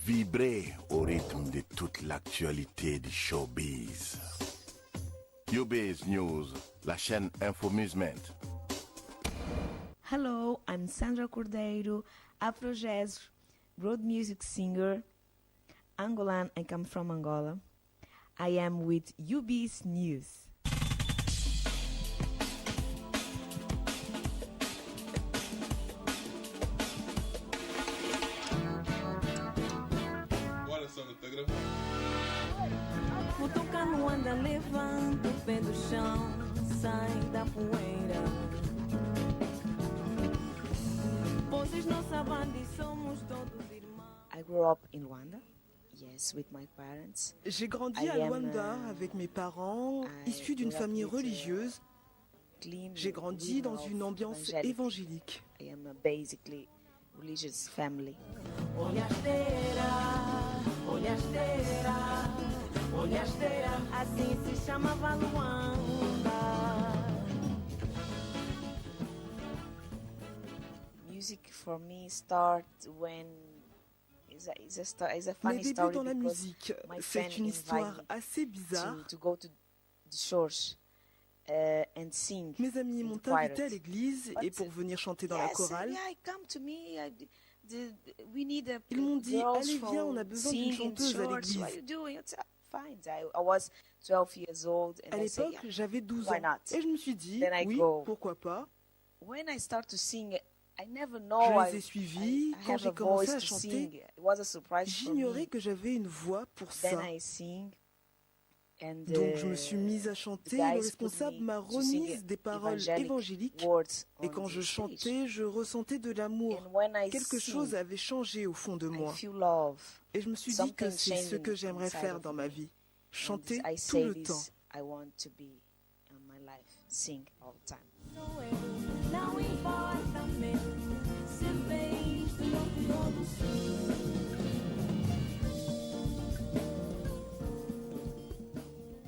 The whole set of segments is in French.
Vibrez au rythme de toute l'actualité du showbiz. UBiz News, la chaîne Infomusement. Hello, I'm Sandra Cordeiro, Afro Jazz road music singer, Angolan. I come from Angola. I am with UBiz News. Futucando anda, levanta o pé do chão, sai da poeira. Vocês não sabem disso, somos todos irmãos. I grew up in Rwanda, yes, with my parents. J'ai grandi à Luanda avec mes parents, issus d'une famille religieuse. J'ai grandi dans une ambiance évangélique. I am a basically religious family. Assim se chamava Luanda. Music for me start when is a funny Mes débuts story dans la because musique, my c'est friend une histoire invited assez me bizarre. to go to the church and sing. Mes amis in m'ont the choir. invité à l'église et pour venir chanter dans la chorale. Yeah, come to me. We need a Ils m'ont dit, girls allez viens, on a from besoin d'une sing in chanteuse à church. What l'église. are you doing? It's fine. I was 12 years old and À I said, l'époque, yeah. j'avais 12 why ans. not? Et je me suis dit, Then I oui, go. pourquoi pas. When I start to sing, I never know Je les ai I suivis. Quand have j'ai a commencé voice à to chanter, sing. It was a surprise for me. j'ignorais que j'avais une voix pour Then ça. I sing. And, Donc je me suis mise à chanter, le responsable m'a remise des paroles évangéliques et quand je chantais, je ressentais de l'amour. Quelque chose avait changé au fond de moi. Et je me suis dit que c'est ce que j'aimerais faire dans ma vie. Chanter tout le temps. I want to be in my life, sing all the time. Não importa mesmo se vens do norte ou do sul.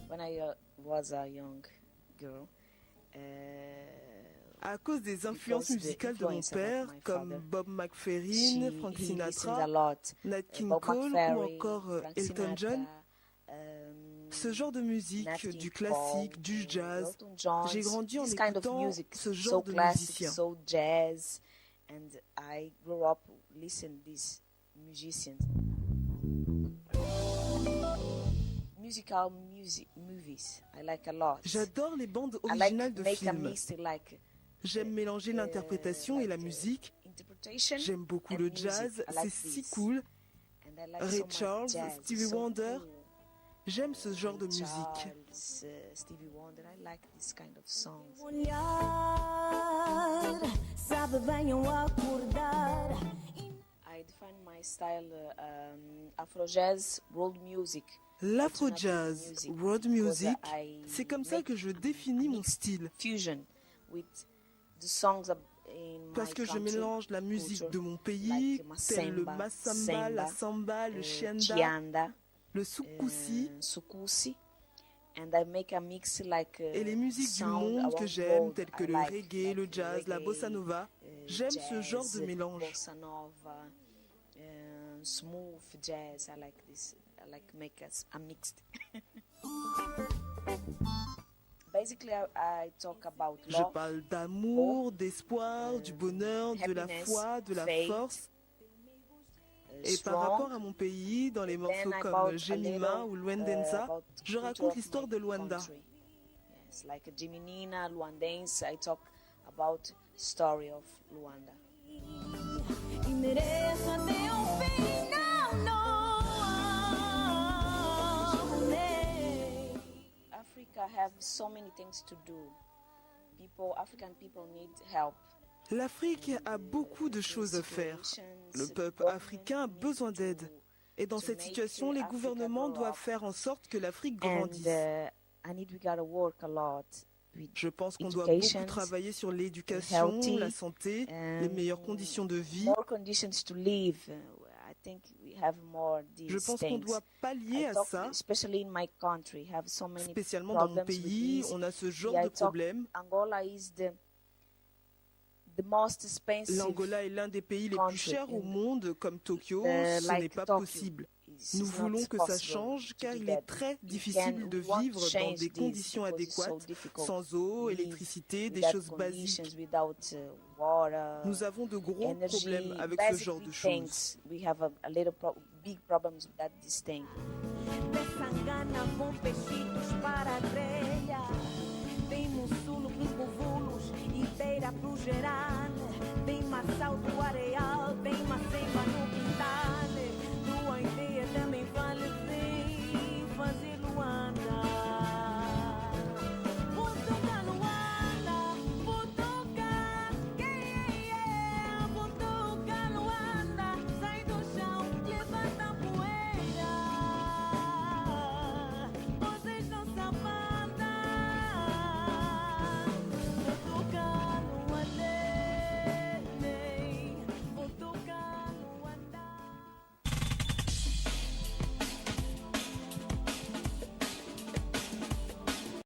When I was a young girl, À cause des influences musicales de mon père, comme Bob McFerrin, Frank Sinatra, Nat King Cole ou encore Elton John, ce genre de musique, du classique, du jazz, j'ai grandi en écoutant ce genre de musiciens. So jazz, and I grew up listening these musicians. Musical movies, I like a lot. J'adore les bandes I like originales de make a films. mix like J'aime mélanger l'interprétation et la musique. interpretation. J'aime beaucoup and le music. jazz, I like c'est si this. cool. And I like Ray so much Charles, jazz. Stevie So Wonder. cool. J'aime ce genre de Ray musique. Charles, Stevie Wonder, I like this kind of songs. Olhar, sabe bem eu acordar. I define my style Afro jazz, world music. L'afro-jazz, road music, c'est comme ça que je définis mon style. Fusion with the songs in Parce my que je country mélange la musique culture, de mon pays, like tel le masemba, massamba, la semba, samba, le chianda, chianda, le soukousi, sukusi, and I make a mix like et les musiques du sound monde que around j'aime, world. telles que I le like, reggae, like le jazz, la reggae, bossa nova. J'aime ce genre jazz, de mélange. bossa nova, smooth jazz. I like this. I like make a mixed. Basically, I talk about Je love, parle d'amour, d'espoir, du bonheur, de la happiness, foi, de la faith, force. Et par strong, rapport à mon pays, dans les and morceaux then comme about Jemima a ou little, Luandensa, about je culture raconte of l'histoire my de Luanda. country. Yes, like Jeminina, Luandense. I talk about story of Luanda. E mereço até o fim, não. Africa have so many things to do. African people need help. L'Afrique a beaucoup de choses à faire. Le peuple africain a besoin d'aide. Et dans cette situation, les gouvernements doivent faire en sorte que l'Afrique grandisse. Je pense qu'on doit beaucoup travailler sur l'éducation, la santé, les meilleures conditions de vie. Je pense qu'on doit pallier à ça. Spécialement dans mon pays, on a ce genre de problème. L'Angola est l'un des pays les plus chers au monde, comme Tokyo. Ce n'est pas possible. Nous voulons que ça change car il est très difficile de vivre dans des conditions adéquates, sans eau, électricité, des choses basiques. Nous avons de gros problèmes avec ce genre de choses. Sangana com peixitos para a grelha. Tem mussulo pros bovulos e beira pro geral.